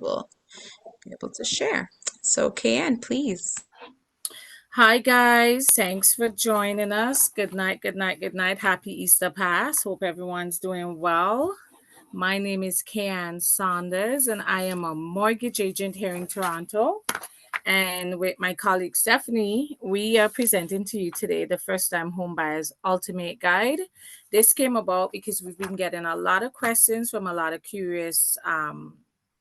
we'll be able to share. So, Kayann, please. Hi, guys. Thanks for joining us. Good night, good night, good night. Happy Easter Pass. Hope everyone's doing well. My name is Kayann Saunders, and I am a mortgage agent here in Toronto. And with my colleague Stephanie, we are presenting to you today the First Time Homebuyers Ultimate Guide. This came about because we've been getting a lot of questions from a lot of curious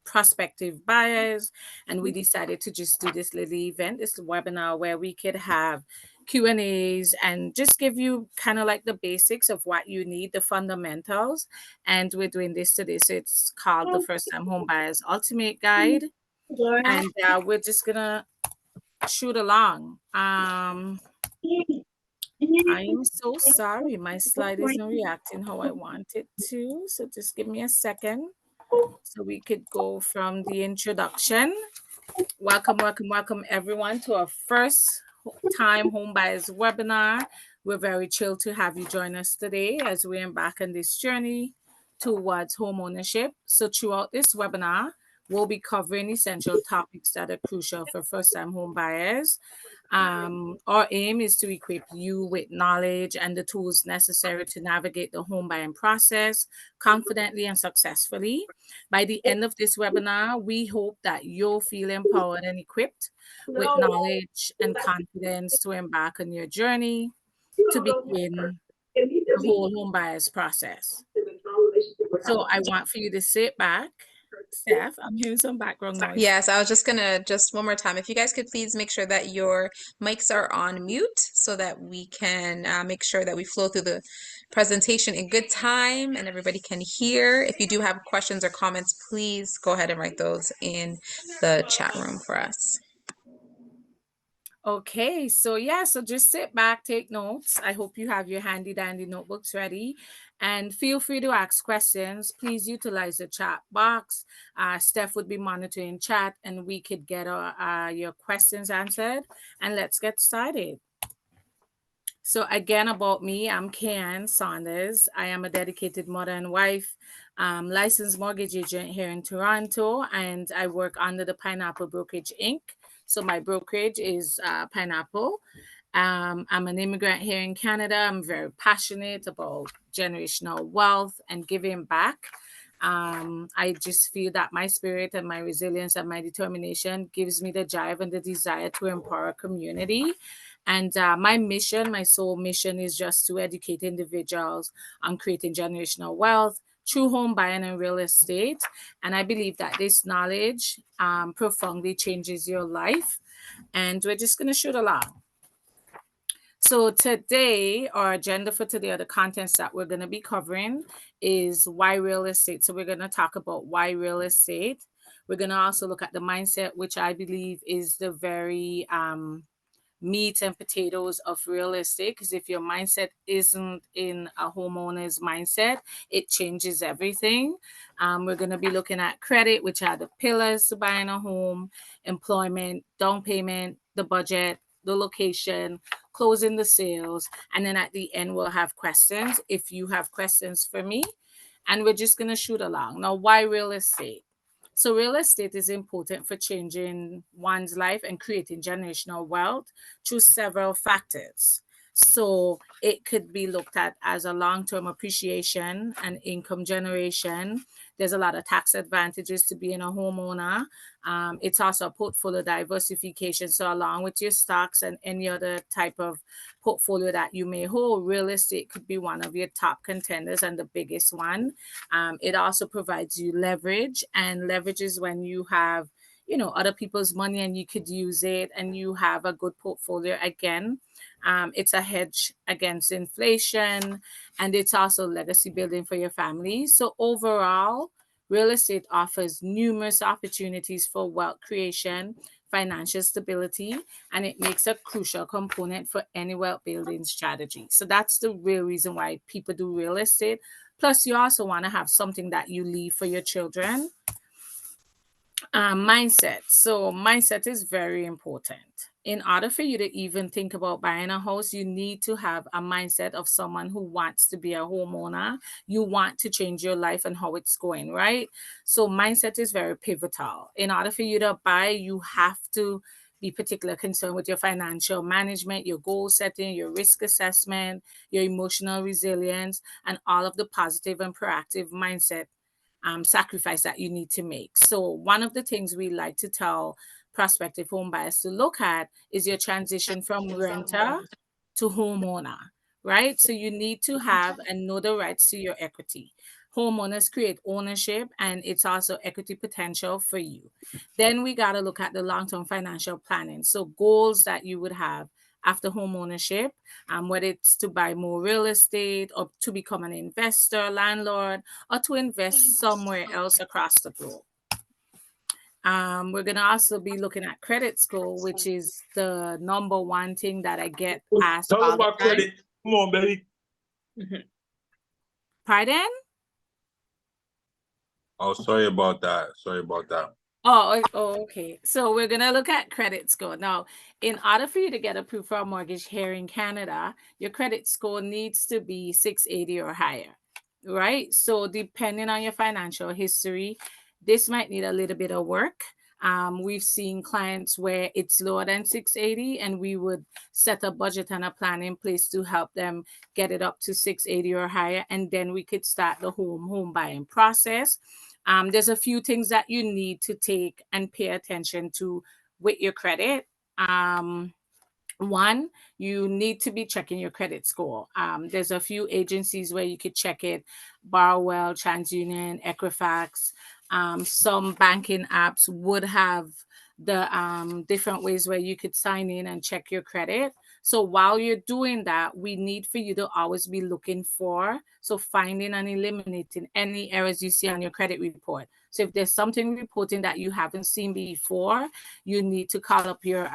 prospective buyers, and we decided to just do this little event, this webinar where we could have Q&As and just give you kind of like the basics of what you need, the fundamentals. And we're doing this today. So it's called the First Time Homebuyers Ultimate Guide. And we're just gonna shoot along. I am so sorry. My slide isn't reacting how I want it to. So just give me a second so we could go from the introduction. Welcome, everyone to our first time home buyers webinar. We're very thrilled to have you join us today as we embark on this journey towards home ownership. So throughout this webinar, we'll be covering essential topics that are crucial for first-time home buyers. Our aim is to equip you with knowledge and the tools necessary to navigate the home buying process confidently and successfully. By the end of this webinar, we hope that you'll feel empowered and equipped with knowledge and confidence to embark on your journey to begin the whole home buyers process. So I want for you to sit back. Steph, I'm hearing some background noise. Yes, I was just gonna just one more time. If you guys could please make sure that your mics are on mute so that we can make sure that we flow through the presentation in good time and everybody can hear. If you do have questions or comments, please go ahead and write those in the chat room for us. Okay, so just sit back, take notes. I hope you have your handy dandy notebooks ready and feel free to ask questions. Please utilize the chat box. Steph would be monitoring chat and we could get your questions answered. And let's get started. So again, about me, I'm Kayann Saunders. I am a dedicated mother and wife, licensed mortgage agent here in Toronto, and I work under the Pineapple Brokerage Inc. So my brokerage is Pineapple. I'm an immigrant here in Canada. I'm very passionate about generational wealth and giving back. I just feel that my spirit and my resilience and my determination gives me the drive and the desire to empower a community. And my mission, my sole mission, is just to educate individuals on creating generational wealth through home buying and real estate. And I believe that this knowledge profoundly changes your life. And we're just going to shoot along. So today, our agenda for today, or the contents that we're going to be covering, is why real estate. So we're going to talk about why real estate. We're going to also look at the mindset, which I believe is the very meat and potatoes of real estate, because if your mindset isn't in a homeowner's mindset, it changes everything. We're going to be looking at credit, which are the pillars to buying a home, employment, down payment, the budget, the location, closing the sales, and then at the end we'll have questions if you have questions for me, and we're just going to shoot along. Now, why real estate? So real estate is important for changing one's life and creating generational wealth through several factors. So it could be looked at as a long-term appreciation and income generation. There's a lot of tax advantages to being a homeowner. It's also a portfolio diversification. So along with your stocks and any other type of portfolio that you may hold, real estate could be one of your top contenders and the biggest one. It also provides you leverage, and leverage is when you have other people's money and you could use it and you have a good portfolio. Again, it's a hedge against inflation, and it's also legacy building for your family. So overall, real estate offers numerous opportunities for wealth creation, financial stability, and it makes a crucial component for any wealth building strategy. So that's the real reason why people do real estate. Plus, you also want to have something that you leave for your children. Mindset. So, mindset is very important. In order for you to even think about buying a house, you need to have a mindset of someone who wants to be a homeowner. You want to change your life and how it's going, right? So, mindset is very pivotal. In order for you to buy, you have to be particular concerned with your financial management, your goal setting, your risk assessment, your emotional resilience, and all of the positive and proactive mindset sacrifice that you need to make. So, one of the things we like to tell prospective home buyers to look at is your transition from renter to homeowner, right? So, you need to have and know the rights to your equity. Homeowners create ownership and it's also equity potential for you. Then we got to look at the long term financial planning. So, goals that you would have after home ownership, whether it's to buy more real estate or to become an investor, landlord, or to invest somewhere else across the globe. We're going to also be looking at credit score, which is the number one thing that I get asked Talk all the about time. credit. Come on, baby. Pardon? Oh, sorry about that. Sorry about that. Oh, okay. So we're going to look at credit score. Now, in order for you to get approved for a mortgage here in Canada, your credit score needs to be 680 or higher, right? So depending on your financial history, this might need a little bit of work. We've seen clients where it's lower than 680, and we would set a budget and a plan in place to help them get it up to 680 or higher, and then we could start the home buying process. There's a few things that you need to take and pay attention to with your credit. One, you need to be checking your credit score. There's a few agencies where you could check it: Barwell, TransUnion, Equifax. Some banking apps would have the different ways where you could sign in and check your credit. So while you're doing that, we need for you to always be looking for, so finding and eliminating any errors you see on your credit report. So if there's something reporting that you haven't seen before, you need to call up your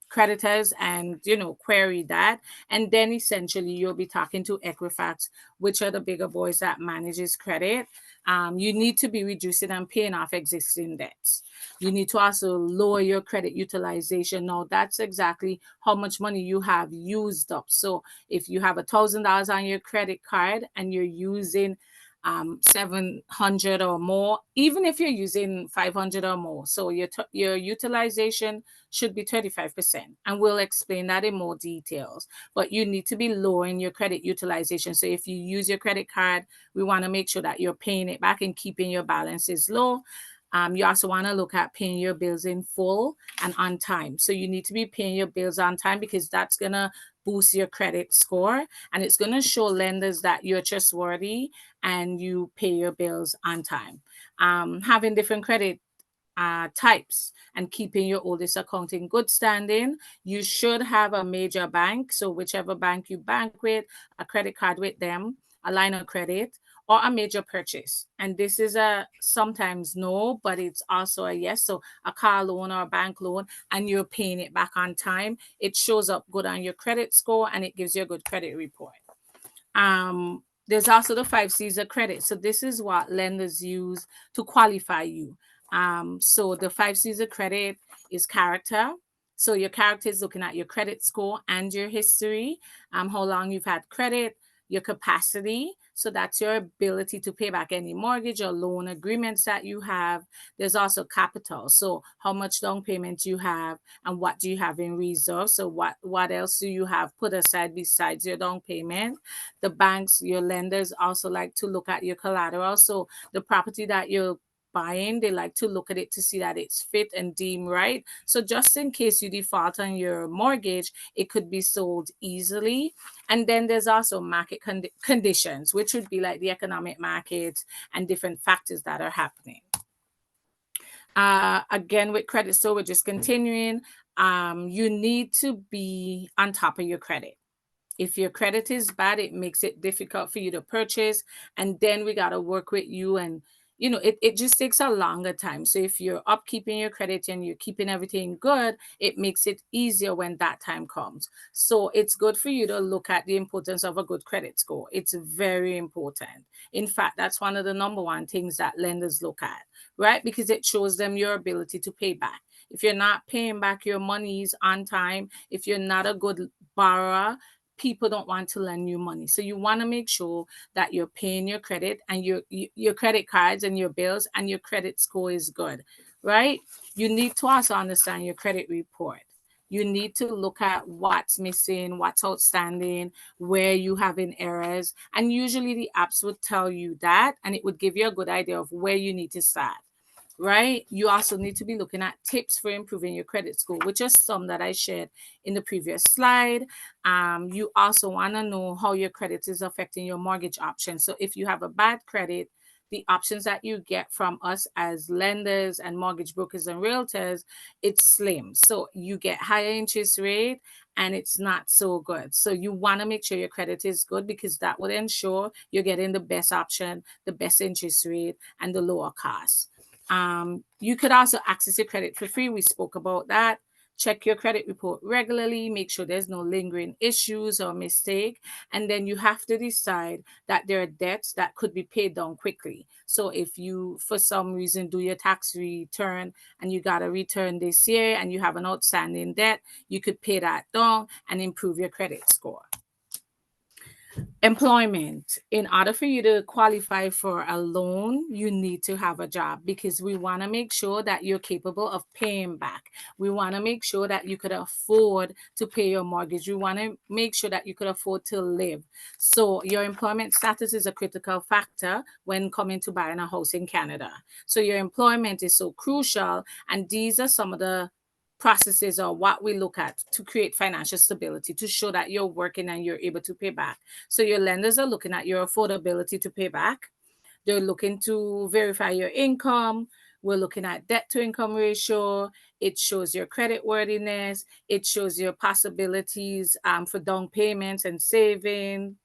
creditors and query that, and then essentially you'll be talking to Equifax, which are the bigger boys that manages credit. You need to be reducing and paying off existing debts. You need to also lower your credit utilization. Now that's exactly how much money you have used up. So if you have $1,000 on your credit card and you're using 700 or more, even if you're using 500 or more, so your utilization should be 35%, and we'll explain that in more details. But you need to be lowering your credit utilization. So if you use your credit card, we want to make sure that you're paying it back and keeping your balances low. You also want to look at paying your bills in full and on time. So you need to be paying your bills on time, because that's going to boost your credit score, and it's going to show lenders that you're trustworthy and you pay your bills on time. Having different credit types and keeping your oldest account in good standing. You should have a major bank. So whichever bank you bank with, a credit card with them, a line of credit, or a major purchase. And this is a sometimes no, but it's also a yes. So a car loan or a bank loan, and you're paying it back on time. It shows up good on your credit score and it gives you a good credit report. There's also the 5 C's of credit. So this is what lenders use to qualify you. So the 5 C's of credit is character. So your character is looking at your credit score and your history, how long you've had credit, your capacity. So that's your ability to pay back any mortgage or loan agreements that you have. There's also capital. So how much down payment you have and what do you have in reserve. So what else do you have put aside besides your down payment? The banks, your lenders also like to look at your collateral. So the property that you're buying, they like to look at it to see that it's fit and deemed right. So just in case you default on your mortgage, it could be sold easily. And then there's also market conditions, which would be like the economic market and different factors that are happening. Again, with credit, so we're just continuing. You need to be on top of your credit. If your credit is bad, it makes it difficult for you to purchase. And then we got to work with you. And, it just takes a longer time. So if you're upkeeping your credit and you're keeping everything good, it makes it easier when that time comes. So it's good for you to look at the importance of a good credit score. It's very important. In fact, that's one of the number one things that lenders look at. right? Because it shows them your ability to pay back. If you're not paying back your monies on time, if you're not a good borrower, people don't want to lend you money. So you want to make sure that you're paying your credit and your credit cards and your bills, and your credit score is good, right? You need to also understand your credit report. You need to look at what's missing, what's outstanding, where you having errors. And usually the apps would tell you that, and it would give you a good idea of where you need to start, right? You also need to be looking at tips for improving your credit score, which is some that I shared in the previous slide. You also want to know how your credit is affecting your mortgage options. So if you have a bad credit, the options that you get from us as lenders and mortgage brokers and realtors, it's slim. So you get higher interest rate and it's not so good. So you want to make sure your credit is good, because that would ensure you're getting the best option, the best interest rate, and the lower cost. You could also access your credit for free. We spoke about that. Check your credit report regularly, make sure there's no lingering issues or mistake. And then you have to decide that there are debts that could be paid down quickly. So if you, for some reason, do your tax return and you got a return this year and you have an outstanding debt, you could pay that down and improve your credit score. Employment. In order for you to qualify for a loan, you need to have a job, because we want to make sure that you're capable of paying back. We want to make sure that you could afford to pay your mortgage. We want to make sure that you could afford to live. So your employment status is a critical factor when coming to buying a house in Canada. So your employment is so crucial, and these are some of the processes or what we look at to create financial stability, to show that you're working and you're able to pay back. So your lenders are looking at your affordability to pay back. They're looking to verify your income. We're looking at debt to income ratio. It shows your credit worthiness. It shows your possibilities for down payments and saving.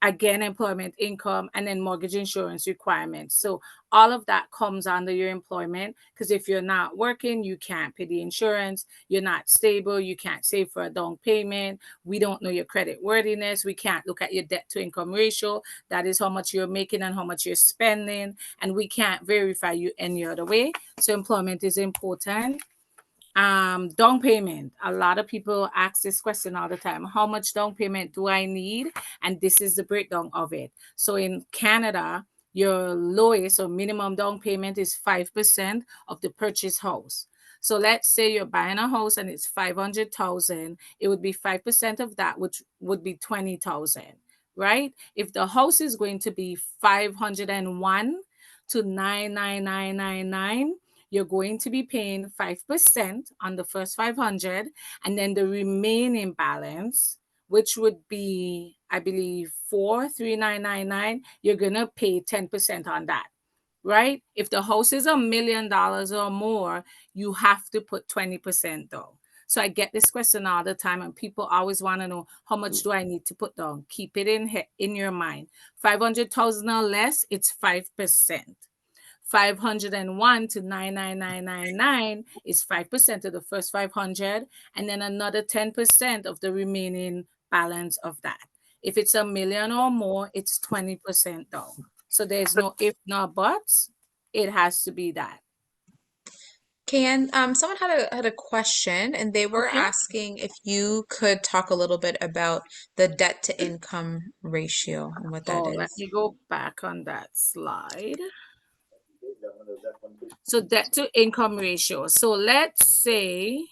Again, employment income, and then mortgage insurance requirements. So all of that comes under your employment, because if you're not working, you can't pay the insurance. You're not stable, you can't save for a down payment. We don't know your credit worthiness. We can't look at your debt to income ratio. That is how much you're making and how much you're spending, and we can't verify you any other way. So employment is important. Down payment. A lot of people ask this question all the time. How much down payment do I need? And this is the breakdown of it. So in Canada, your lowest or minimum down payment is 5% of the purchased house. So let's say you're buying a house and it's 500,000. It would be 5% of that, which would be 20,000, right? If the house is going to be 501 to 99999, you're going to be paying 5% on the first 500, and then the remaining balance, which would be, I believe, 43999, you're going to pay 10% on that, right? If the house is $1 million or more, you have to put 20% though. So I get this question all the time, and people always want to know, how much do I need to put down? Keep it in your mind. 500,000 or less, it's 5%. 501 to 99999 is 5% of the first 500, and then another 10% of the remaining balance of that. If it's $1 million or more, it's 20% down. So there's no if, no buts. It has to be that. Kayann, someone had a question, and they were Okay. asking if you could talk a little bit about the debt to income ratio and what that Let is. me go back on that slide. So debt to income ratio. So let's say,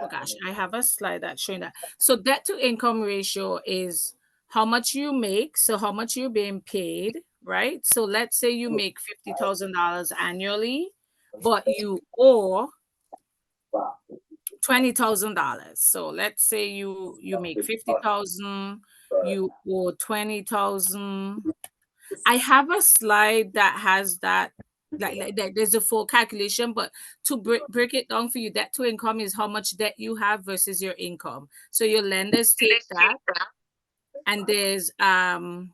oh gosh, I have a slide that's showing that. So debt to income ratio is how much you make, so how much you're being paid, right? So let's say you make $50,000 annually, but you owe $20,000. So let's say you make 50,000, you owe 20,000. I have a slide that has that, like that. There's a full calculation, but to break it down for you, debt to income is how much debt you have versus your income. So your lenders take that, and there's an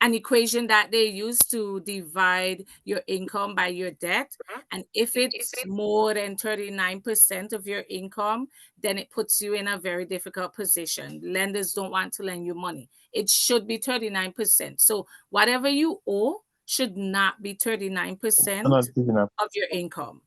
equation that they use to divide your income by your debt. And if it's more than 39% of your income, then it puts you in a very difficult position. Lenders don't want to lend you money. It should be 39%. So whatever you owe, should not be 39% I'm not giving up. of your income.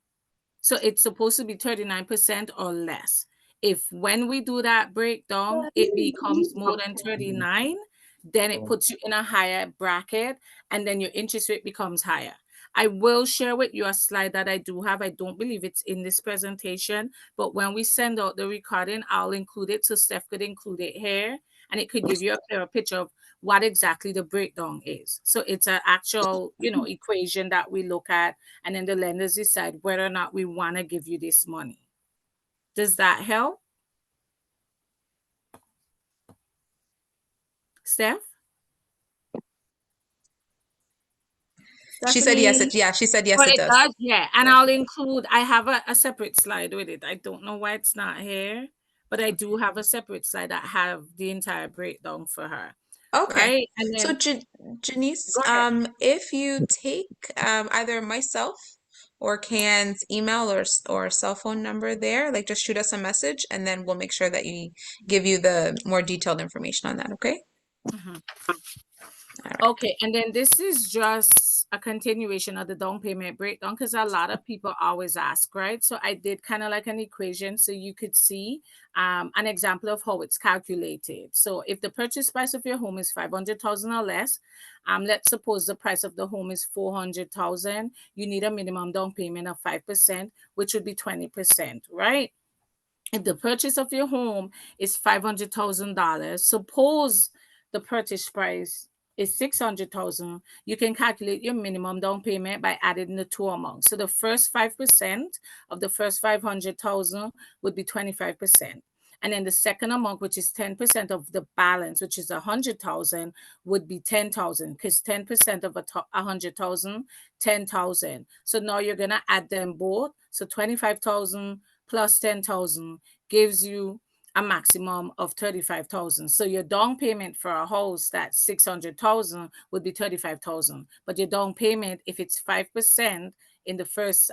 So it's supposed to be 39% or less. If when we do that breakdown, it becomes more than 39, then it puts you in a higher bracket and then your interest rate becomes higher. I will share with you a slide that I do have. I don't believe it's in this presentation, but when we send out the recording, I'll include it so Steph could include it here and it could give you a clearer picture of what exactly the breakdown is. So it's an actual, equation that we look at, and then the lenders decide whether or not we want to give you this money. Does that help? Steph? She said yes. Stephanie? She said yes, Oh, it it does. does? Yeah. And Yeah. I'll include, I have a separate slide with it. I don't know why it's not here, but I do have a separate slide that have the entire breakdown for her. Okay. Right? And So then Janice, go ahead. if you take either myself or Kayann's email or cell phone number there, like just shoot us a message and then we'll make sure that we give you the more detailed information on that, okay? Mhm. All right. Okay, and then this is just a continuation of the down payment breakdown because a lot of people always ask, right? So I did kind of like an equation so you could see an example of how it's calculated. So if the purchase price of your home is 500,000 or less, let's suppose the price of the home is 400,000, you need a minimum down payment of 5%, which would be 20%, right? If the purchase of your home is $500,000, suppose the purchase price is 600,000, you can calculate your minimum down payment by adding the two amounts. So the first 5% of the first 500,000 would be 25%. And then the second amount, which is 10% of the balance, which is 100,000, would be 10,000 because 10% of 100,000, 10,000. So now you're gonna add them both. So 25,000 plus 10,000 gives you a maximum of 35,000. So your down payment for a house that's 600,000 would be 35,000. But your down payment, if it's 5% in the first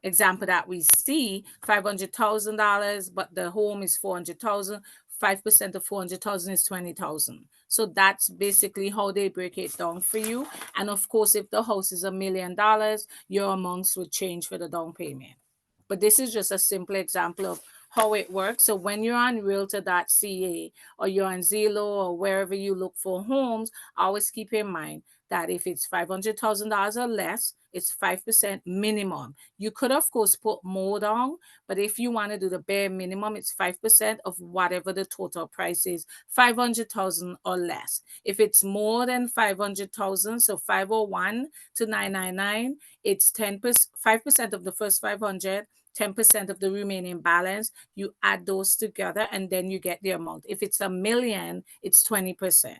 example that we see, $500,000, but the home is 400,000. 5% of 400,000 is 20,000. So that's basically how they break it down for you. And of course, if the house is $1 million, your amounts would change for the down payment. But this is just a simple example of how it works. So when you're on realtor.ca or you're on Zillow or wherever you look for homes, always keep in mind that if it's $500,000 or less, it's 5% minimum. You could, of course, put more down, but if you want to do the bare minimum, it's 5% of whatever the total price is, 500,000 or less. If it's more than 500,000, so 501 to 999, it's 10%, 5% of the first 500, 10% of the remaining balance. You add those together and then you get the amount. If it's $1 million, it's 20%.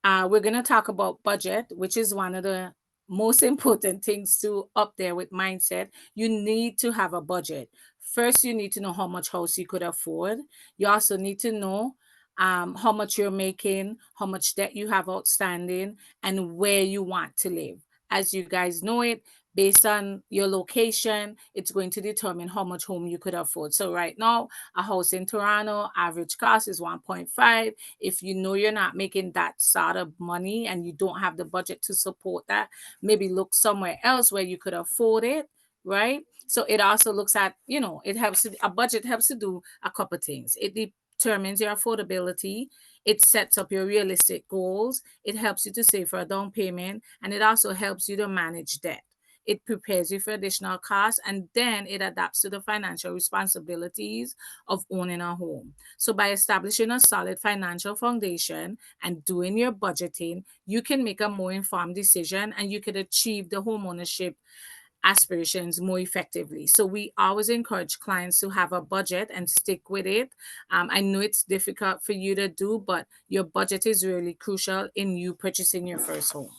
We're going to talk about budget, which is one of the most important things to up there with mindset. You need to have a budget. First, you need to know how much house you could afford. You also need to know how much you're making, how much debt you have outstanding, and where you want to live. As you guys know it, based on your location, it's going to determine how much home you could afford. So right now, a house in Toronto, average cost is 1.5. If you know you're not making that sort of money and you don't have the budget to support that, maybe look somewhere else where you could afford it, right? So it also looks at, it helps to, a budget helps to do a couple things. It determines your affordability. It sets up your realistic goals. It helps you to save for a down payment, and it also helps you to manage debt. It prepares you for additional costs, and then it adapts to the financial responsibilities of owning a home. So by establishing a solid financial foundation and doing your budgeting, you can make a more informed decision and you can achieve the home ownership aspirations more effectively. So we always encourage clients to have a budget and stick with it. I know it's difficult for you to do, but your budget is really crucial in you purchasing your first home.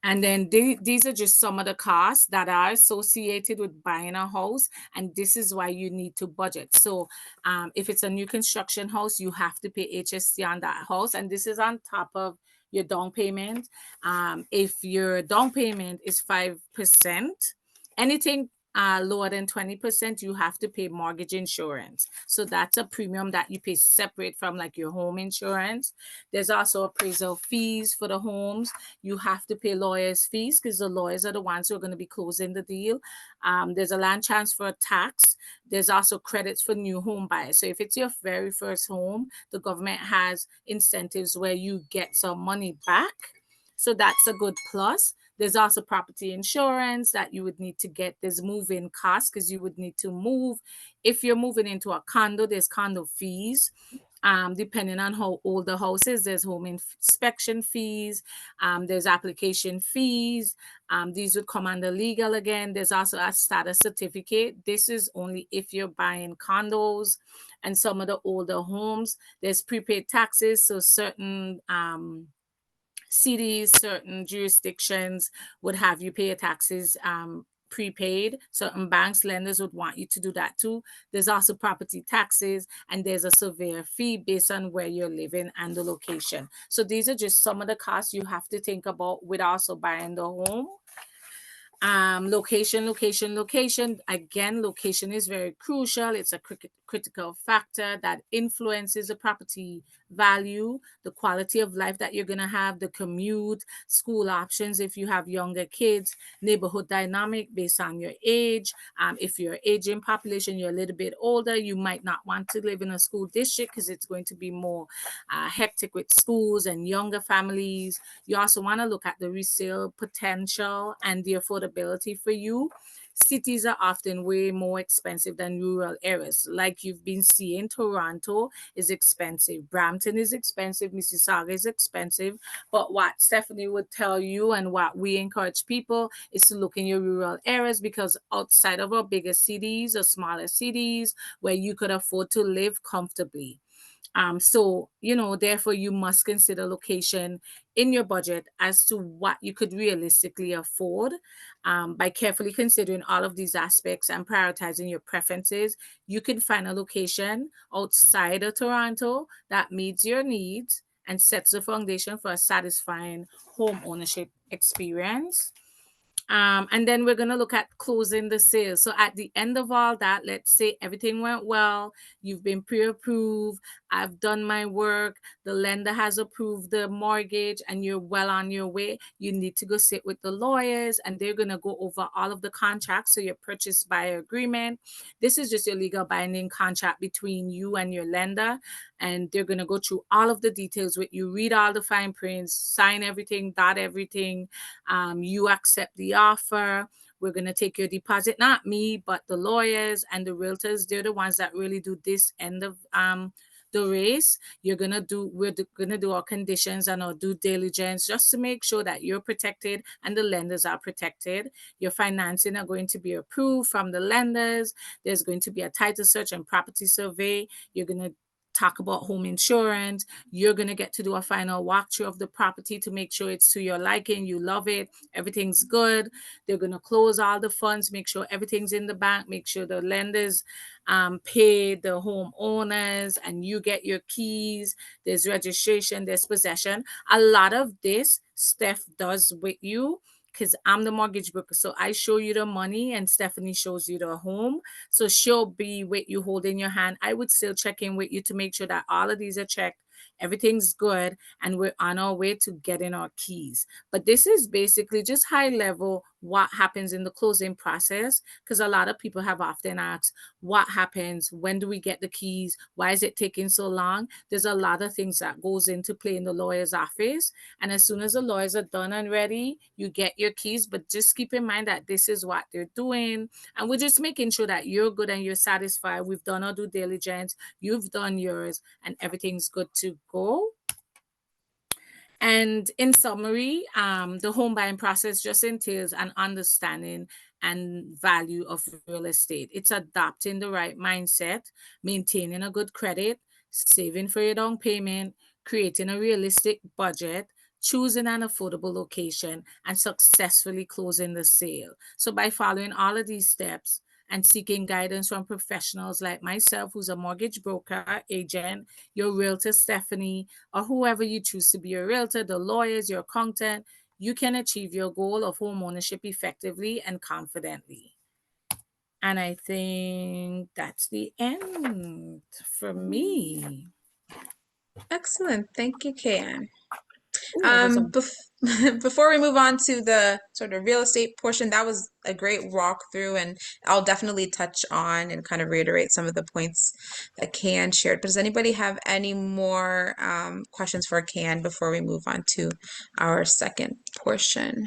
And then these are just some of the costs that are associated with buying a house. And this is why you need to budget. So if it's a new construction house, you have to pay HST on that house. And this is on top of your down payment. If your down payment is 5%, anything lower than 20%, you have to pay mortgage insurance. So that's a premium that you pay separate from like your home insurance. There's also appraisal fees for the homes. You have to pay lawyers' fees because the lawyers are the ones who are going to be closing the deal. There's a land transfer tax. There's also credits for new home buyers. So if it's your very first home, the government has incentives where you get some money back. So that's a good plus. There's also property insurance that you would need to get. There's move-in costs because you would need to move. If you're moving into a condo, there's condo fees. Depending on how old the house is, there's home inspection fees. There's application fees. These would come under legal again. There's also a status certificate. This is only if you're buying condos and some of the older homes. There's prepaid taxes. So certain cities, certain jurisdictions would have you pay your taxes prepaid. Certain banks, lenders would want you to do that too. There's also property taxes, and there's a surveyor fee based on where you're living and the location. So these are just some of the costs you have to think about with also buying the home. Location. Again, location is very crucial. It's a critical factor that influences the property value, the quality of life that you're going to have, the commute, school options if you have younger kids, neighborhood dynamic based on your age. If you're aging population, you're a little bit older, you might not want to live in a school district because it's going to be more hectic with schools and younger families. You also want to look at the resale potential and the affordability for you. Cities are often way more expensive than rural areas. Like you've been seeing, Toronto is expensive, Brampton is expensive, Mississauga is expensive. But what Stephanie would tell you and what we encourage people is to look in your rural areas, because outside of our bigger cities or smaller cities where you could afford to live comfortably. So, therefore, you must consider location in your budget as to what you could realistically afford. By carefully considering all of these aspects and prioritizing your preferences, you can find a location outside of Toronto that meets your needs and sets the foundation for a satisfying home ownership experience. And then we're going to look at closing the sale. So at the end of all that, let's say everything went well, you've been pre-approved, I've done my work, the lender has approved the mortgage, and you're well on your way. You need to go sit with the lawyers, and they're going to go over all of the contracts. So your purchase buyer agreement, this is just your legal binding contract between you and your lender, and they're going to go through all of the details with you, read all the fine prints, sign everything, dot everything. You accept the offer. We're going to take your deposit, not me, but the lawyers and the realtors. They're the ones that really do this end of the race. We're gonna do our conditions and our due diligence just to make sure that you're protected and the lenders are protected. Your financing are going to be approved from the lenders. There's going to be a title search and property survey. You're gonna talk about home insurance. You're going to get to do a final walkthrough of the property to make sure it's to your liking, you love it, everything's good. They're going to close all the funds, make sure everything's in the bank, make sure the lenders pay the homeowners, and you get your keys. There's registration, there's possession. A lot of this Steph does with you, because I'm the mortgage broker. So I show you the money and Stephanie shows you the home. So she'll be with you holding your hand. I would still check in with you to make sure that all of these are checked, everything's good, and we're on our way to getting our keys. But this is basically just high level what happens in the closing process, because a lot of people have often asked, what happens? When do we get the keys? Why is it taking so long? There's a lot of things that goes into play in the lawyer's office. And as soon as the lawyers are done and ready, you get your keys. But just keep in mind that this is what they're doing. And we're just making sure that you're good and you're satisfied. We've done our due diligence. You've done yours, and everything's good to go. And in summary, the home buying process just entails an understanding and value of real estate. It's adopting the right mindset, maintaining a good credit, saving for your down payment, creating a realistic budget, choosing an affordable location, and successfully closing the sale. So by following all of these steps and seeking guidance from professionals like myself, who's a mortgage broker, agent, your realtor, Stephanie, or whoever you choose to be your realtor, the lawyers, your accountant, you can achieve your goal of home ownership effectively and confidently. And I think that's the end for me. Excellent. Thank you, Kayann. Oh, I was on. Before we move on to the sort of real estate portion, that was a great walkthrough, and I'll definitely touch on and kind of reiterate some of the points that Kayann shared. But does anybody have any more questions for Kayann before we move on to our second portion?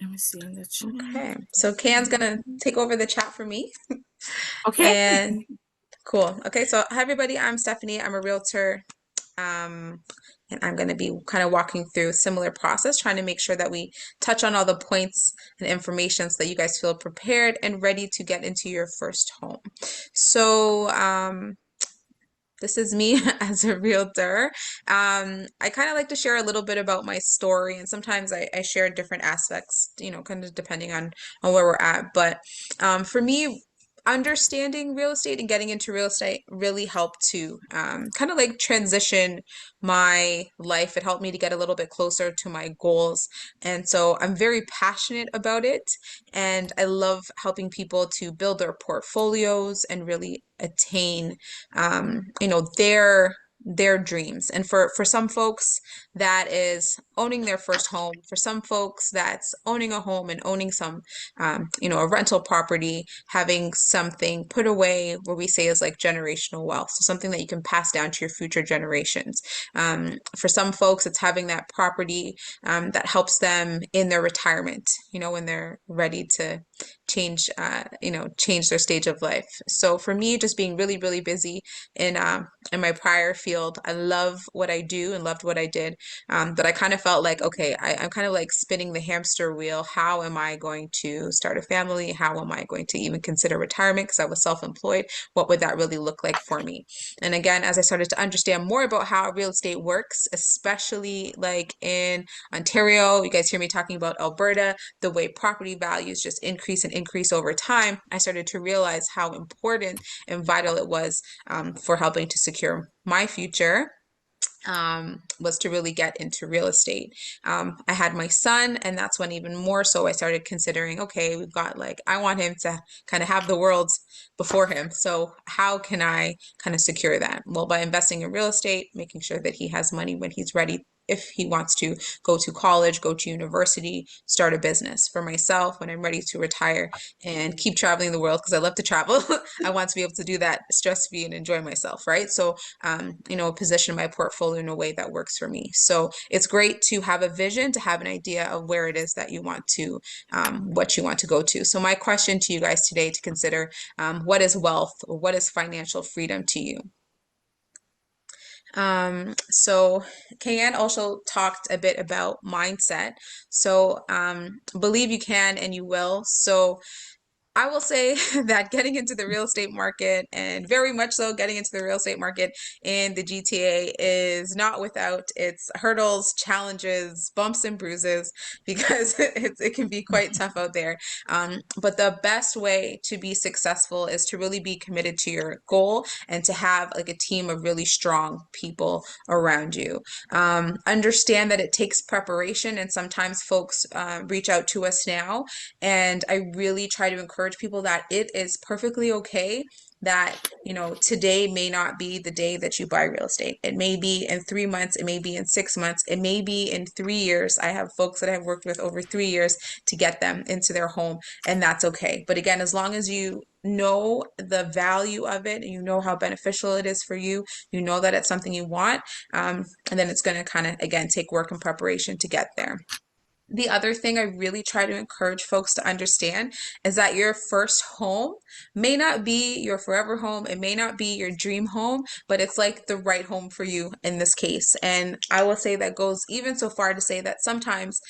Let me see in the chat. Okay, so Kayann's gonna take over the chat for me. Okay. And cool. Okay, so hi everybody, I'm Stephanie. I'm a realtor. And I'm going to be kind of walking through a similar process, trying to make sure that we touch on all the points and information so that you guys feel prepared and ready to get into your first home. So, this is me as a realtor. I kind of like to share a little bit about my story, and sometimes I share different aspects, kind of depending on where we're at. But for me, understanding real estate and getting into real estate really helped to kind of like transition my life. It helped me to get a little bit closer to my goals. And so I'm very passionate about it. And I love helping people to build their portfolios and really attain their dreams. And for some folks, that is owning their first home. For some folks, that's owning a home and owning some a rental property, having something put away where we say is like generational wealth, so something that you can pass down to your future generations. For some folks, it's having that property that helps them in their retirement, when they're ready to change their stage of life. So for me, just being really, really busy in my prior field, I love what I do and loved what I did. But I kind of felt like, okay, I'm kind of like spinning the hamster wheel. How am I going to start a family? How am I going to even consider retirement? Because I was self-employed. What would that really look like for me? And again, as I started to understand more about how real estate works, especially like in Ontario, you guys hear me talking about Alberta, the way property values just increase and increase over time, I started to realize how important and vital it was for helping to secure my future. Was to really get into real estate. I had my son, and that's when even more so I started considering, okay, we've got I want him to kind of have the world before him. So how can I kind of secure that? Well, by investing in real estate, making sure that he has money when he's ready, if he wants to go to college, go to university, start a business. For myself, when I'm ready to retire and keep traveling the world, because I love to travel, I want to be able to do that stress-free and enjoy myself, right? So, position my portfolio in a way that works for me. So it's great to have a vision, to have an idea of where it is that you want to, what you want to go to. So my question to you guys today to consider, what is wealth, or what is financial freedom to you? So Kayann also talked a bit about mindset. So believe you can and you will. So I will say that getting into the real estate market, and very much so getting into the real estate market in the GTA, is not without its hurdles, challenges, bumps and bruises, because it can be quite tough out there. But the best way to be successful is to really be committed to your goal and to have like a team of really strong people around you. Understand that it takes preparation, and sometimes folks reach out to us now, and I really try to encourage people that it is perfectly okay that, today may not be the day that you buy real estate. It may be in 3 months, it may be in 6 months, it may be in 3 years. I have folks that I've worked with over 3 years to get them into their home, and that's okay. But again, as long as you know the value of it and you know how beneficial it is for you, you know that it's something you want, and then it's going to kind of, again, take work and preparation to get there. The other thing I really try to encourage folks to understand is that your first home may not be your forever home. It may not be your dream home, but it's like the right home for you in this case. And I will say that goes even so far to say that sometimes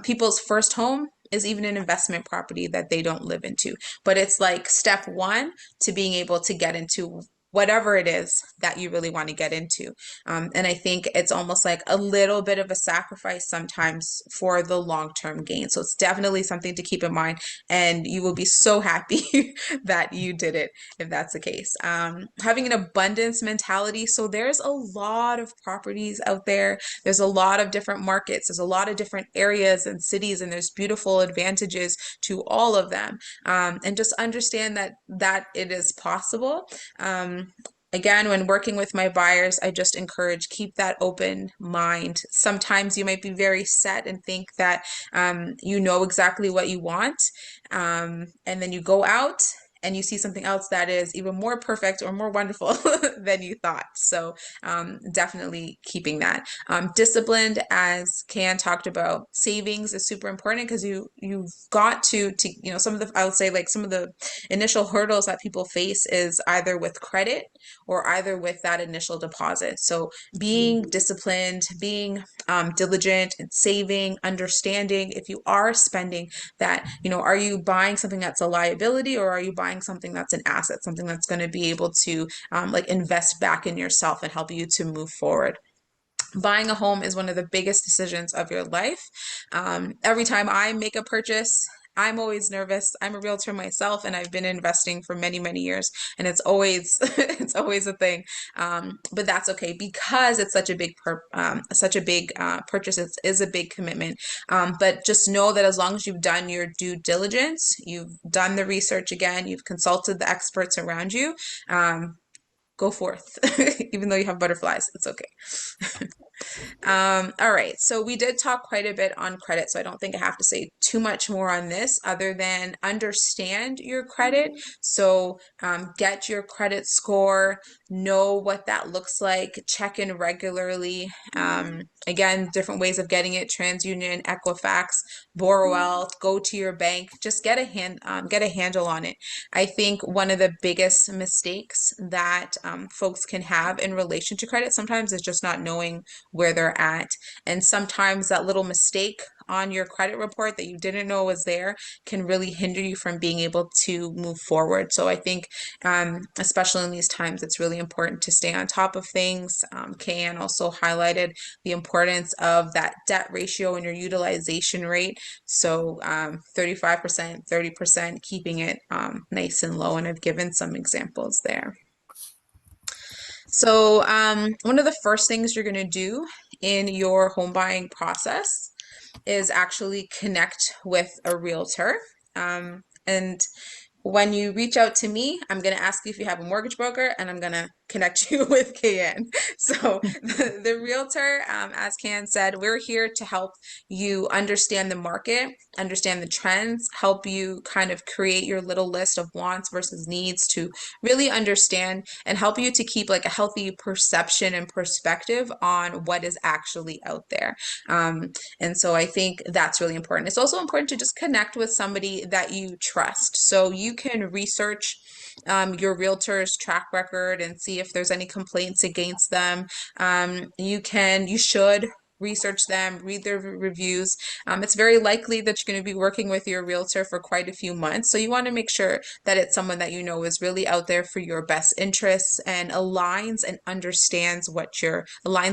people's first home is even an investment property that they don't live into. But it's like step one to being able to get into whatever it is that you really want to get into. And I think it's almost like a little bit of a sacrifice sometimes for the long-term gain. So it's definitely something to keep in mind, and you will be so happy that you did it if that's the case. Having an abundance mentality. So there's a lot of properties out there. There's a lot of different markets. There's a lot of different areas and cities, and there's beautiful advantages to all of them. And just understand that it is possible. Again, when working with my buyers, I just encourage keep that open mind. Sometimes you might be very set and think that you know exactly what you want, and then you go out and you see something else that is even more perfect or more wonderful than you thought. So definitely keeping that. Disciplined, as Kayann talked about, savings is super important because you've got to some of the, I would say, like some of the initial hurdles that people face is either with credit or either with that initial deposit. So being disciplined, being diligent and saving, understanding if you are spending that, are you buying something that's a liability, or are you buying something that's an asset, something that's going to be able to like invest back in yourself and help you to move forward. Buying a home is one of the biggest decisions of your life. Every time I make a purchase, I'm always nervous. I'm a realtor myself, and I've been investing for many, many years, and it's always it's always a thing. But that's okay because it's such a big purchase. It is a big commitment. But just know that as long as you've done your due diligence, you've done the research again, you've consulted the experts around you. Go forth, even though you have butterflies, it's okay. All right, so we did talk quite a bit on credit, so I don't think I have to say too much more on this other than understand your credit. So get your credit score, know what that looks like, check in regularly. Again, different ways of getting it: TransUnion, Equifax, Borrowell. Go to your bank, just get a handle on it. I think one of the biggest mistakes that folks can have in relation to credit sometimes is just not knowing where they're at. And sometimes that little mistake on your credit report that you didn't know was there can really hinder you from being able to move forward. So I think, especially in these times, it's really important to stay on top of things. Kayann also highlighted the importance of that debt ratio and your utilization rate. So 35%, 30%, keeping it nice and low. And I've given some examples there. So one of the first things you're going to do in your home buying process is actually connect with a realtor. And when you reach out to me, I'm going to ask you if you have a mortgage broker, and I'm going to connect you with Kayann. So the realtor, as Kayann said, we're here to help you understand the market, understand the trends, help you kind of create your little list of wants versus needs to really understand, and help you to keep like a healthy perception and perspective on what is actually out there. And so I think that's really important. It's also important to just connect with somebody that you trust. So you can research your realtor's track record and see if there's any complaints against them. You should research them, read their reviews. It's very likely that you're going to be working with your realtor for quite a few months. So you want to make sure that it's someone that you know is really out there for your best interests and aligns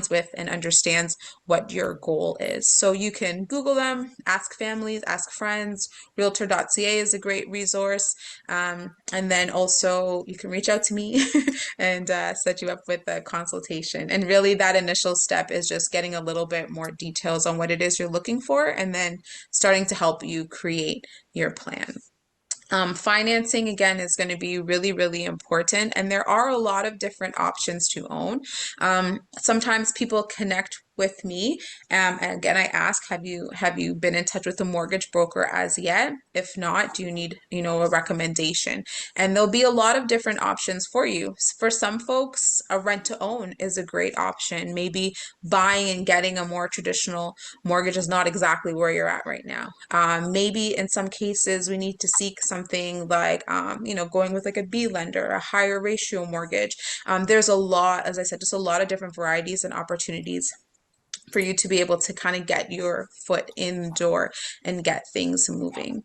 with and understands what your goal is. So you can Google them, ask families, ask friends. Realtor.ca is a great resource. And then also you can reach out to me and set you up with a consultation. And really that initial step is just getting a little bit more details on what it is you're looking for, and then starting to help you create your plan. Financing, again, is going to be really, really important. And there are a lot of different options to own. Sometimes people connect with me. And again, I ask, have you been in touch with a mortgage broker as yet? If not, do you need, a recommendation? And there'll be a lot of different options for you. For some folks, a rent to own is a great option. Maybe buying and getting a more traditional mortgage is not exactly where you're at right now. Maybe in some cases we need to seek something like, going with like a B lender, a higher ratio mortgage. There's a lot, as I said, just a lot of different varieties and opportunities for you to be able to kind of get your foot in the door and get things moving.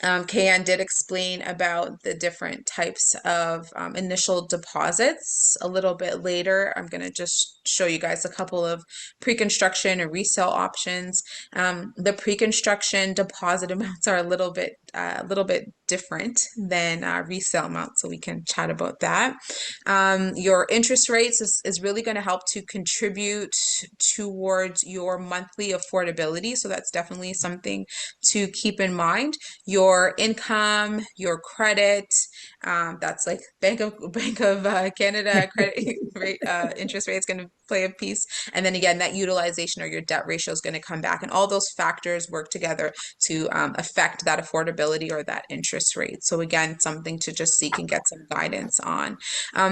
Kayann did explain about the different types of initial deposits a little bit later. I'm going to just show you guys a couple of pre-construction and resale options. The pre-construction deposit amounts are a little bit different than resale amounts, so we can chat about that. Your interest rates is really going to help to contribute towards your monthly affordability, so that's definitely something to keep in mind. Your income, your credit, that's like Bank of Canada credit rate, interest rate is going to play a piece. And then again, that utilization or your debt ratio is going to come back, and all those factors work together to affect that affordability or that interest rate. So again, something to just seek and get some guidance on.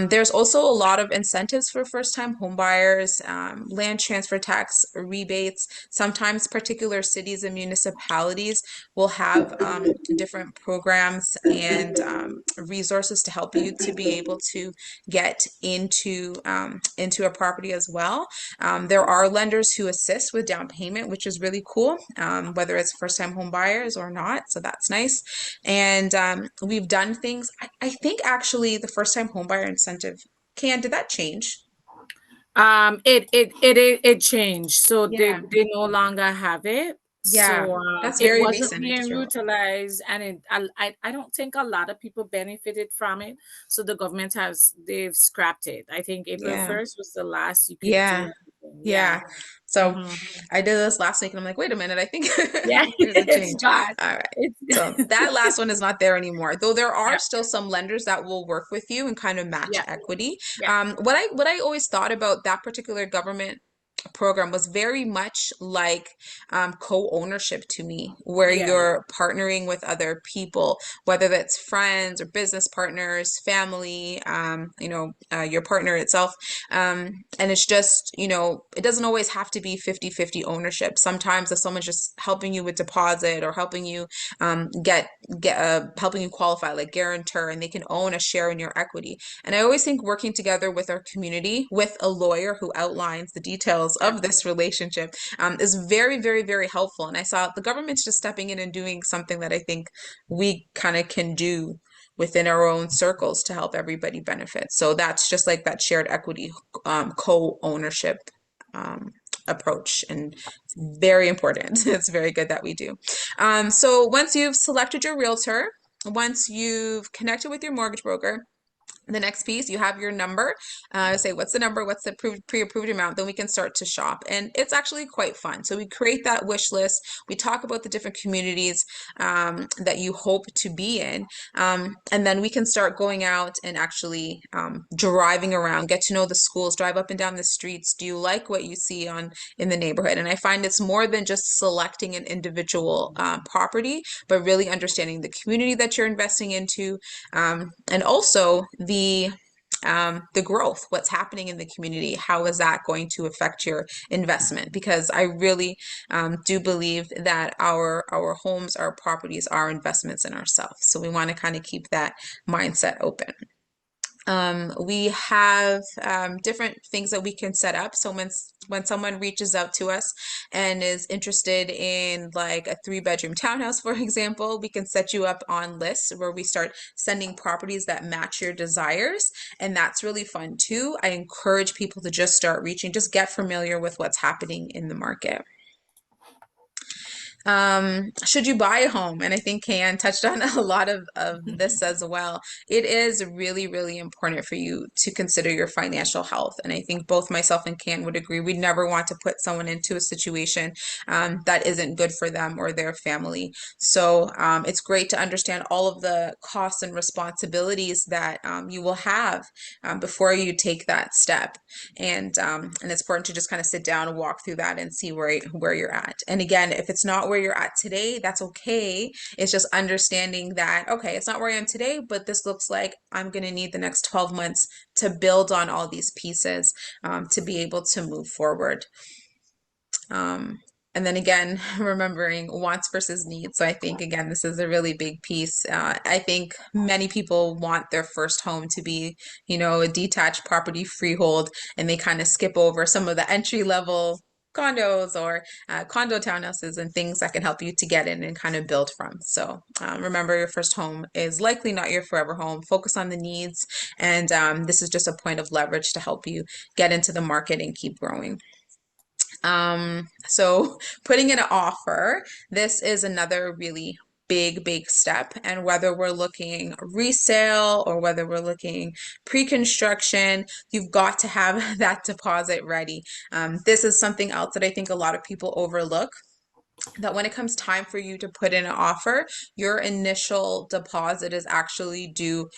There's also a lot of incentives for first-time home buyers, land transfer tax rebates. Sometimes particular cities and municipalities will have different programs and resources to help you to be able to get into a property as well. There are lenders who assist with down payment, which is really cool, whether it's first-time home buyers or not. So that's nice. And we've done things. I think actually the first-time home buyer incentive, did that change? It changed, so Yeah. they no longer have it. Yeah, So that's it very wasn't recent. I being just realized. utilized, and I don't think a lot of people benefited from it. So the government they've scrapped it. I think April Yeah. 1st was the last you could do Yeah. anything. Yeah. Yeah. So Hmm. I did this last week and I'm like, wait a minute, I think Yeah, there's a it's change. gone. All right. It's So that last one is not there anymore, though there are yeah, still some lenders that will work with you and kind of match yeah, equity. yeah, What I always thought about that particular government program was very much like co-ownership to me, where yeah, you're partnering with other people, whether that's friends or business partners, family, your partner itself. And it's just, it doesn't always have to be 50-50 ownership. Sometimes if someone's just helping you with deposit or helping you helping you qualify like guarantor, and they can own a share in your equity. And I always think working together with our community, with a lawyer who outlines the details yeah. of this relationship, is very, very, very helpful. And I saw the government's just stepping in and doing something that I think we kind of can do within our own circles to help everybody benefit. So that's just like that shared equity, co-ownership approach, and it's very important. It's very good that we do. So once you've selected your realtor, once you've connected with your mortgage broker, the next piece, you have your number. Say, what's the number? What's the pre-approved amount? Then we can start to shop. And it's actually quite fun. So we create that wish list. We talk about the different communities that you hope to be in. And then we can start going out and actually driving around, get to know the schools, drive up and down the streets. Do you like what you see in the neighborhood? And I find it's more than just selecting an individual property, but really understanding the community that you're investing into, and also the growth, what's happening in the community, how is that going to affect your investment? Because I really do believe that our homes, our properties, are investments in ourselves. So we want to kind of keep that mindset open. We have different things that we can set up. So when someone reaches out to us and is interested in like a 3-bedroom townhouse, for example, we can set you up on lists where we start sending properties that match your desires. And that's really fun too. I encourage people to just start reaching, just get familiar with what's happening in the market. Should you buy a home? And I think Kayann touched on a lot of this as well. It is really, really important for you to consider your financial health. And I think both myself and Kayann would agree, we never want to put someone into a situation that isn't good for them or their family. So it's great to understand all of the costs and responsibilities that you will have before you take that step. And it's important to just kind of sit down and walk through that and see where you're at. And again, if it's not where you're at today, that's okay. It's just understanding that, okay, it's not where I am today, but this looks like I'm going to need the next 12 months to build on all these pieces to be able to move forward. And then again, remembering wants versus needs. So I think, again, this is a really big piece. I think many people want their first home to be, a detached property freehold, and they kind of skip over some of the entry level condos or condo townhouses and things that can help you to get in and kind of build from. So remember, your first home is likely not your forever home. Focus on the needs, and this is just a point of leverage to help you get into the market and keep growing. So putting in an offer, this is another really big step. And whether we're looking resale or whether we're looking pre-construction, you've got to have that deposit ready. This is something else that I think a lot of people overlook, that when it comes time for you to put in an offer, your initial deposit is actually due,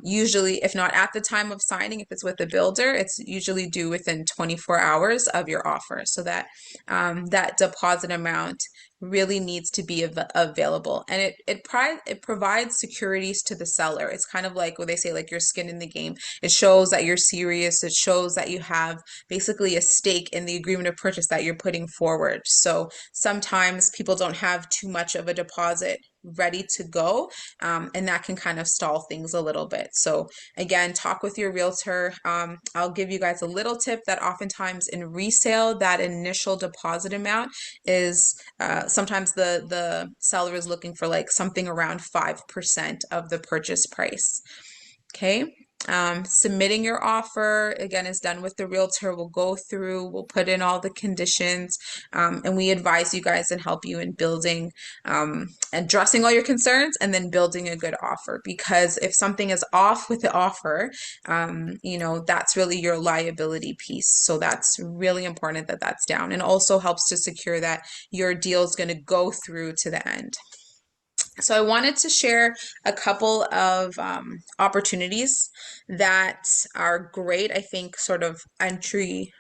usually, if not at the time of signing, if it's with the builder, it's usually due within 24 hours of your offer. So that that deposit amount really needs to be available, and it provides securities to the seller. It's kind of like what they say, like your skin in the game. It shows that you're serious. It shows that you have basically a stake in the agreement of purchase that you're putting forward. So sometimes people don't have too much of a deposit ready to go, and that can kind of stall things a little bit. So again, talk with your realtor. I'll give you guys a little tip that oftentimes in resale, that initial deposit amount is sometimes the seller is looking for like something around 5% of the purchase price. Okay. Submitting your offer, again, is done with the realtor. We'll go through, we'll put in all the conditions, and we advise you guys and help you in building, addressing all your concerns and then building a good offer. Because if something is off with the offer, you know, that's really your liability piece. So that's really important that that's down, and also helps to secure that your deal is going to go through to the end. So I wanted to share a couple of opportunities that are great, I think, sort of entry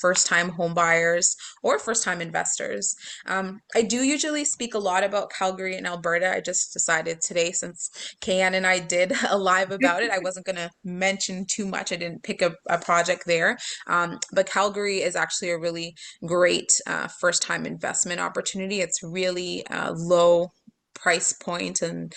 first-time home buyers or first-time investors. I do usually speak a lot about Calgary and Alberta. I just decided today, since Kayann and I did a live about it, I wasn't going to mention too much. I didn't pick a project there. But Calgary is actually a really great first-time investment opportunity. It's really low price point and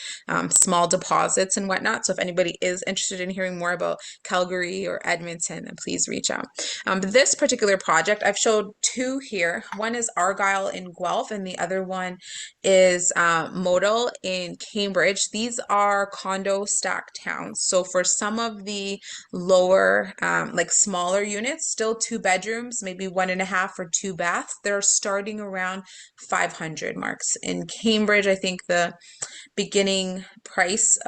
small deposits and whatnot. So if anybody is interested in hearing more about Calgary or Edmonton, then please reach out. But this particular project, I've showed two here. One is Argyle in Guelph, and the other one is Modal in Cambridge. These are condo stacked towns. So for some of the lower, like smaller units, still 2 bedrooms, maybe 1.5 or 2 baths, they're starting around 500 marks. In Cambridge, I think the beginning price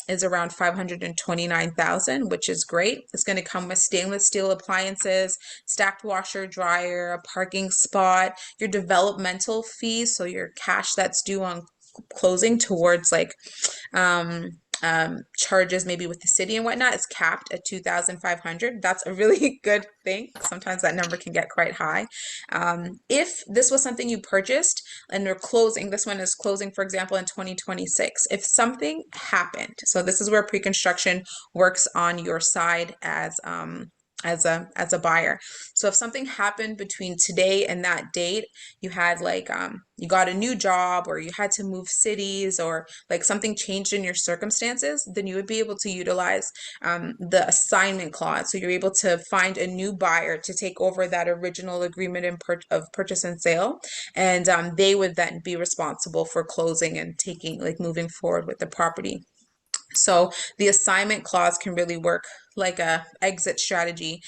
is around 529,000, which is great. It's going to come with stainless steel appliances, stacked washer, dryer, a parking spot, your developmental fees, so your cash that's due on closing towards like charges maybe with the city and whatnot is capped at 2,500. That's a really good thing. Sometimes that number can get quite high. If this was something you purchased and you're closing, this one is closing, for example, in 2026. If something happened, so this is where pre-construction works on your side as a buyer. So if something happened between today and that date, you had like you got a new job or you had to move cities or like something changed in your circumstances, then you would be able to utilize the assignment clause. So you're able to find a new buyer to take over that original agreement of purchase and sale, and they would then be responsible for closing and taking, like, moving forward with the property. So the assignment clause can really work like a exit strategy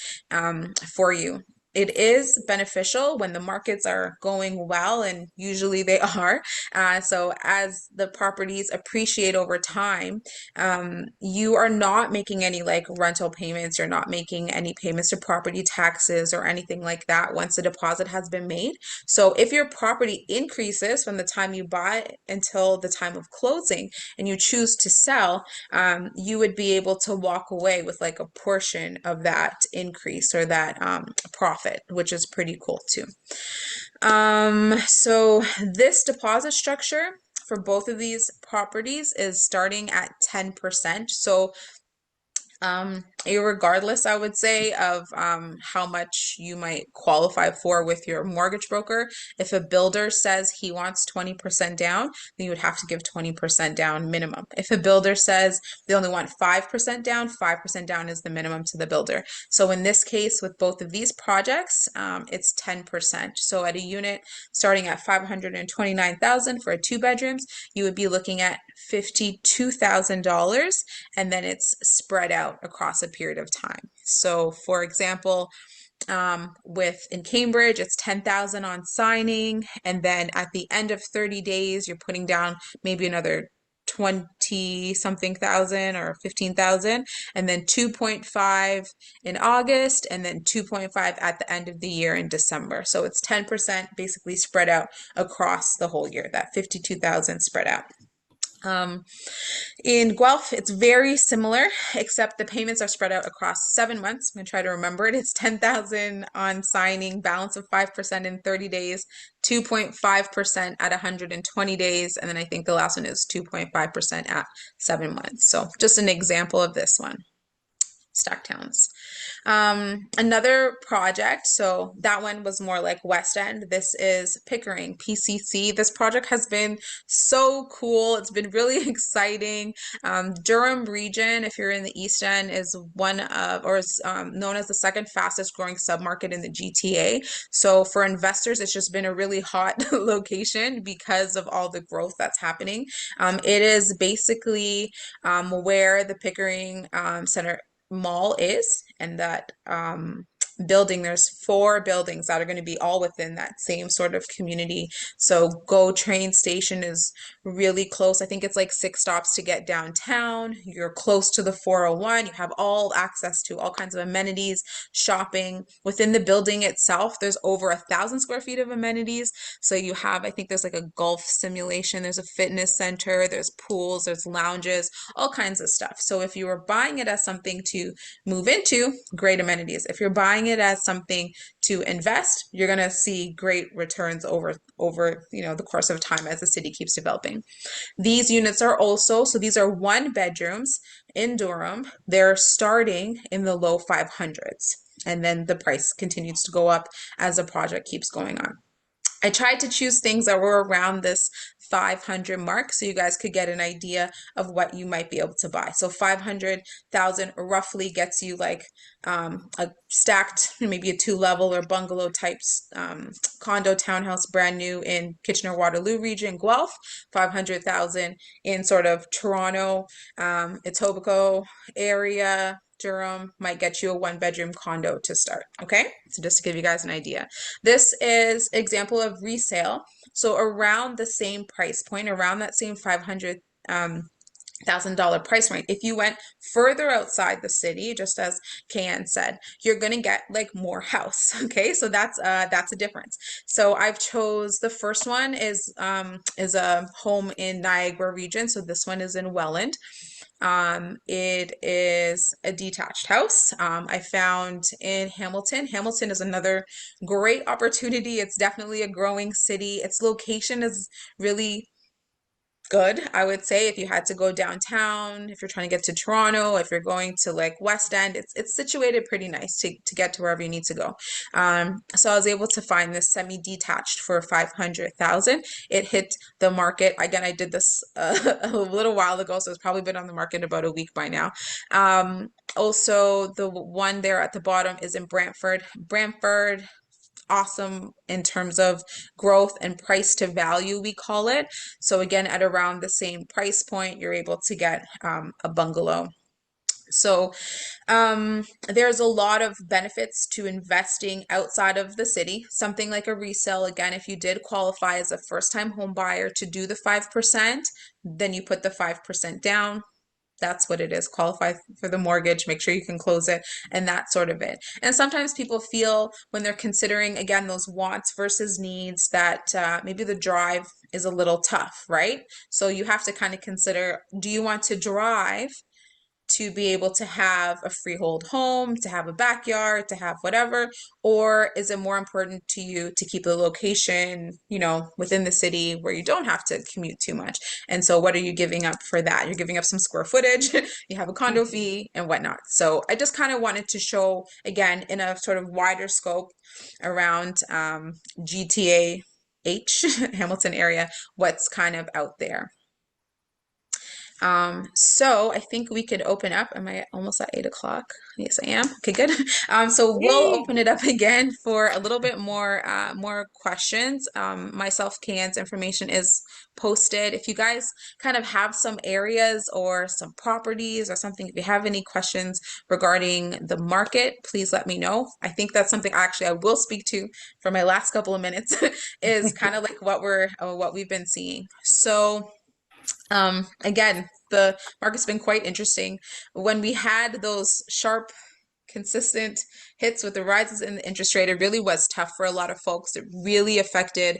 for you. It is beneficial when the markets are going well, and usually they are. So as the properties appreciate over time, you are not making any like rental payments. You're not making any payments to property taxes or anything like that once the deposit has been made. So if your property increases from the time you buy until the time of closing and you choose to sell, you would be able to walk away with like a portion of that increase or that profit, which is pretty cool too. So this deposit structure for both of these properties is starting at 10%. So Irregardless, I would say, of how much you might qualify for with your mortgage broker. If a builder says he wants 20% down, then you would have to give 20% down minimum. If a builder says they only want 5% down, 5% down is the minimum to the builder. So in this case, with both of these projects, it's 10%. So at a unit starting at $529,000 for a 2 bedrooms, you would be looking at $52,000, and then it's spread out across a period of time. So for example, in Cambridge, it's 10,000 on signing, and then at the end of 30 days, you're putting down maybe another 20 something thousand or 15,000, and then 2.5 in August, and then 2.5 at the end of the year in December. So it's 10% basically spread out across the whole year, that 52,000 spread out. In Guelph, it's very similar, except the payments are spread out across 7 months. I'm going to try to remember it. It's 10,000 on signing, balance of 5% in 30 days, 2.5% at 120 days, and then I think the last one is 2.5% at 7 months. So just an example of this one. Stack towns. Another project, so that one was more like West End. This is Pickering, PCC. This project has been so cool. It's been really exciting. Durham region, if you're in the East End, is one of, or is known as the second fastest growing submarket in the GTA. So for investors, it's just been a really hot location because of all the growth that's happening. It is basically where the Pickering Center Mall is, and that building, there's 4 buildings that are going to be all within that same sort of community. So GO train station is really close. I think it's like 6 stops to get downtown. You're close to the 401. You have all access to all kinds of amenities, shopping. Within the building itself, there's over 1,000 square feet of amenities. So you have, I think there's like a golf simulation, there's a fitness center, there's pools, there's lounges, all kinds of stuff. So if you were buying it as something to move into, great amenities. If you're buying it as something to invest, you're going to see great returns over the course of time as the city keeps developing. These units are also, so these are 1 bedrooms in Durham. They're starting in the low 500s, and then the price continues to go up as the project keeps going on. I tried to choose things that were around this 500 mark so you guys could get an idea of what you might be able to buy. So 500,000 roughly gets you like a stacked, maybe a 2-level or bungalow types condo townhouse brand new in Kitchener-Waterloo region, Guelph. 500,000 in sort of Toronto, Etobicoke area, Durham might get you a 1-bedroom condo to start. Okay, so just to give you guys an idea, this is example of resale. So around the same price point, around that same $500,000 price range. If you went further outside the city, just as Kayann said, you're going to get like more house. Okay, so that's a difference. So I've chose the first one is a home in Niagara region. So this one is in Welland. It is a detached house. I found in Hamilton. Hamilton is another great opportunity. It's definitely a growing city. Its location is really good, I would say. If you had to go downtown, if you're trying to get to Toronto, if you're going to like West End, it's situated pretty nice to get to wherever you need to go. So I was able to find this semi-detached for 500,000. It hit the market. Again, I did this a little while ago, so it's probably been on the market about a week by now. Also, the one there at the bottom is in Brantford. Brantford, awesome in terms of growth and price to value, we call it. So again, at around the same price point, you're able to get a bungalow. So there's a lot of benefits to investing outside of the city. Something like a resale, again, if you did qualify as a first-time home buyer to do the 5%, then you put the 5% down. That's what it is. Qualify for the mortgage, make sure you can close it, and that's sort of it. And sometimes people feel when they're considering, again, those wants versus needs, that maybe the drive is a little tough, right? So you have to kind of consider, do you want to drive to be able to have a freehold home, to have a backyard, to have whatever? Or is it more important to you to keep the location, within the city where you don't have to commute too much? And so what are you giving up for that? You're giving up some square footage, you have a condo fee and whatnot. So I just kind of wanted to show, again, in a sort of wider scope around GTA H, Hamilton area, what's kind of out there. So I think we could open up. Am I almost at 8 o'clock? Yes, I am. Okay, good. So we'll open it up again for a little bit more questions. Myself, Kayann's information is posted. If you guys kind of have some areas or some properties or something, if you have any questions regarding the market, please let me know. I think that's something actually I will speak to for my last couple of minutes is kind of like what we've been seeing. So again, the market's been quite interesting. When we had those sharp, consistent hits with the rises in the interest rate, it really was tough for a lot of folks. It really affected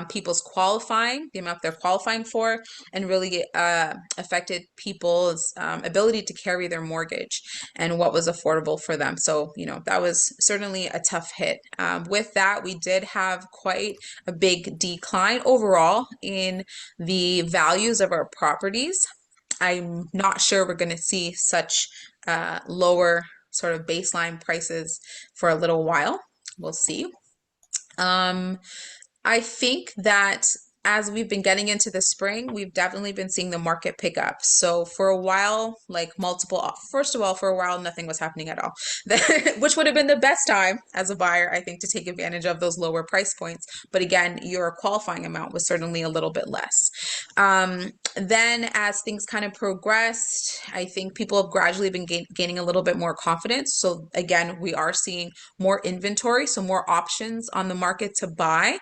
people's qualifying, the amount they're qualifying for, and really affected people's ability to carry their mortgage and what was affordable for them. So, that was certainly a tough hit. With that, we did have quite a big decline overall in the values of our properties. I'm not sure we're going to see such lower sort of baseline prices for a little while. We'll see. I think that as we've been getting into the spring, we've definitely been seeing the market pick up. So for a while, first of all, for a while, nothing was happening at all, which would have been the best time as a buyer, I think, to take advantage of those lower price points. But again, your qualifying amount was certainly a little bit less. Then as things kind of progressed, I think people have gradually been gaining a little bit more confidence. So again, we are seeing more inventory, so more options on the market to buy,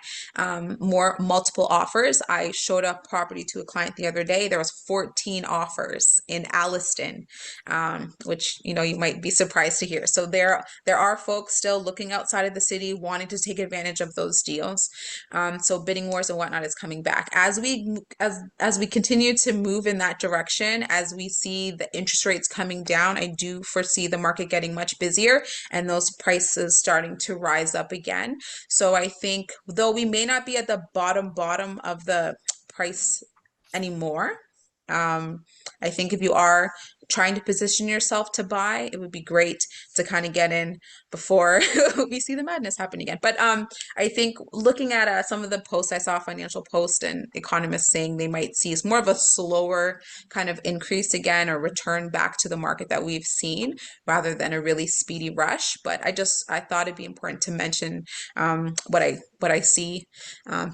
more multiple offers. I showed a property to a client the other day. There was 14 offers in Alliston, which, you might be surprised to hear. So there are folks still looking outside of the city, wanting to take advantage of those deals. So bidding wars and whatnot is coming back. As we continue to move in that direction, as we see the interest rates coming down, I do foresee the market getting much busier and those prices starting to rise up again. So I think, though we may not be at the bottom of the price anymore, I think if you are trying to position yourself to buy, it would be great to kind of get in before we see the madness happen again. But I think looking at some of the posts I saw, Financial Post and economists saying they might see is more of a slower kind of increase again or return back to the market that we've seen rather than a really speedy rush. But I thought it'd be important to mention what I see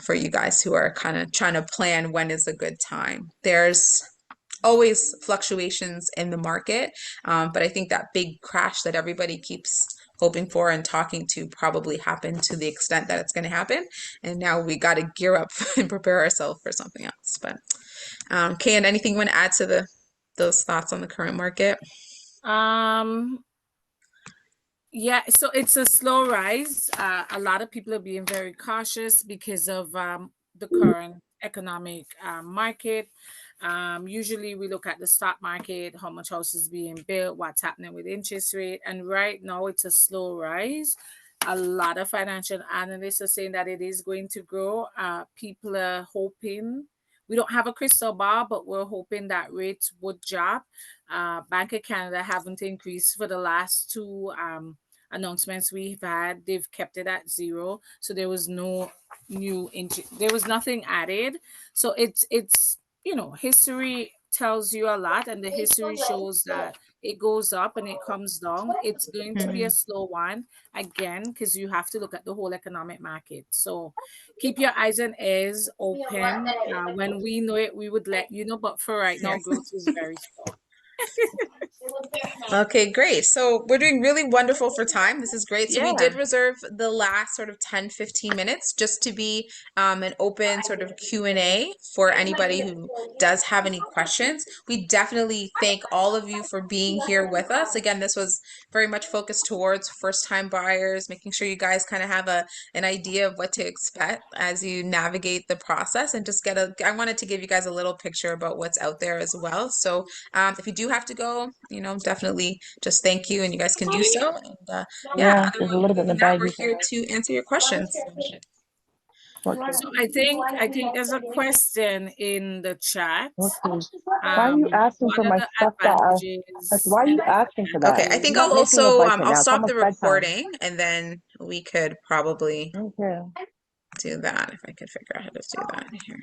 for you guys who are kind of trying to plan when is a good time. There's always fluctuations in the market, but I think that big crash that everybody keeps hoping for and talking to probably happened to the extent that it's going to happen, and now we got to gear up and prepare ourselves for something else. But Kayann, anything you want to add to those thoughts on the current market? Yeah, so it's a slow rise. A lot of people are being very cautious because of the current economic market. Usually we look at the stock market, how much houses being built, what's happening with interest rate, and right now it's a slow rise. A lot of financial analysts are saying that it is going to grow. People are hoping. We don't have a crystal ball, but we're hoping that rates would drop. Bank of Canada haven't increased for the last two announcements we've had. They've kept it at zero, so there was no there was nothing added. So it's history tells you a lot, and the history shows that it goes up and it comes down. It's going to be a slow one again because you have to look at the whole economic market. So keep your eyes and ears open. When we know it, we would let you know. But for right now, growth is very slow. Okay, great. So we're doing really wonderful for time. This is great. So we did Yeah. reserve the last sort of 10, 15 minutes just to be an open sort of Q&A for anybody who does have any questions. We definitely thank all of you for being here with us. Again, this was very much focused towards first-time buyers, making sure you guys kind of have an idea of what to expect as you navigate the process and just I wanted to give you guys a little picture about what's out there as well. So if you do have to go, definitely just thank you, and you guys can do so. And Yeah, there's a other little bit in the than that, bag we're you can here to answer your questions. work So I think there's a question in the chat. with. Why are you asking What for are my the stuff that like, advantages why are and you asking for that? Okay, I disadvantages? think I'm not I'll making no also bites right I'll now. It's stop almost the bedtime. recording, and then we could probably Okay. do that if I could figure out how to do that here.